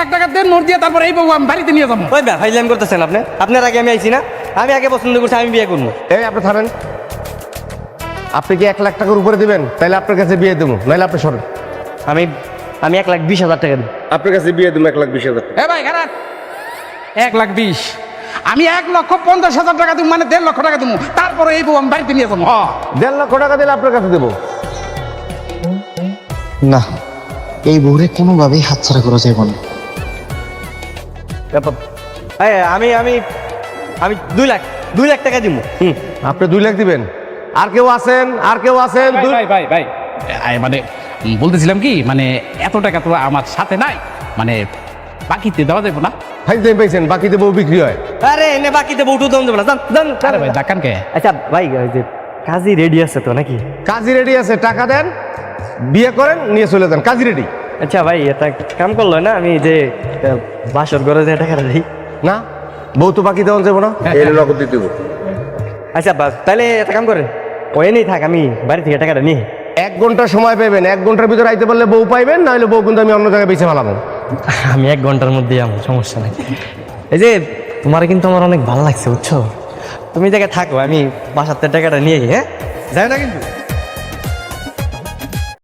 1 লাখ টাকা দেন, নোট দিয়ে তারপর এই বউ আমি বাড়িতে নিয়ে যাবো। ওই ফাইজলাম করতেছেন আপনি, আপনার আগে আমি আইছি না, আমি আগে পছন্দ করছি, আমি বিয়ে করবো। এই আপনি থামেন। আপনি কি 1 লাখ টাকার উপরে দিবেন? তাহলে আপনার কাছে বিয়ে দেবো, নাহলে আপনি সরেন। আমি 1,20,000 টাকা দিই। আপনার কাছে বিয়ে দেবো 1,20,000 টাকা। এ ভাই খারাপ, 1,20,000 আমি 1,50,000 টাকা দিব, মানে 1.5 লক্ষ টাকা দিব, তারপরে এই বউ আমি বাড়িতে নিয়ে যাবো। 1.5 লক্ষ টাকা দিলে আপনার কাছে দেবো। না, এই বউরে কোনোভাবেই হাতছাড়া করা যাবে না। আমি আমি আমি 2 লাখ টাকা দিব। আপনি 2 লাখ দিবেন? আর কেউ আছেন? আর কেউ আছেন? ভাই মানে বলতেছিলাম কি, মানে এত টাকা তো আমার সাথে নাই, মানে বাকিতে দেওয়া যাবে না? ফাইজলাম পাইছেন, বাকিতে বউ বিক্রি হয়। আরে এনে বাকিতে বউটু দাম দেবো না, জান। আরে ভাই ডাকান কে? আচ্ছা ভাই, ওই যে কাজী রেডি আছে তো নাকি? কাজী রেডি আছে, টাকা দেন, বিয়ে করেন, নিয়ে চলে যান, কাজী রেডি। আচ্ছা ভাই, এটা কাম করলো না, আমি যে বাসর ঘরে যে টাকাটা দিই। না, বউ তো বাকি দেওয়া যাবো না, এই নগদ দিয়ে দেবো। আচ্ছা বাস, তাহলে একটা কাম করেন, ওই নেই থাক, আমি বাড়ি থেকে টাকাটা নিয়ে। 1 ঘন্টা সময় পাবেন, 1 ঘন্টার ভিতরে আইতে পারলে বউ পাইবেন, নাহলে বউ কিন্তু আমি অন্য জায়গায় বেঁচে ফেলাবো। আমি 1 ঘন্টার মধ্যে আমার সমস্যা নাই। এই যে তোমার কিন্তু আমার অনেক ভালো লাগছে, বুঝছো? তুমি জায়গায় থাকো, আমি বাসার থেকে টাকাটা নিয়ে, হ্যাঁ যাই না কিন্তু।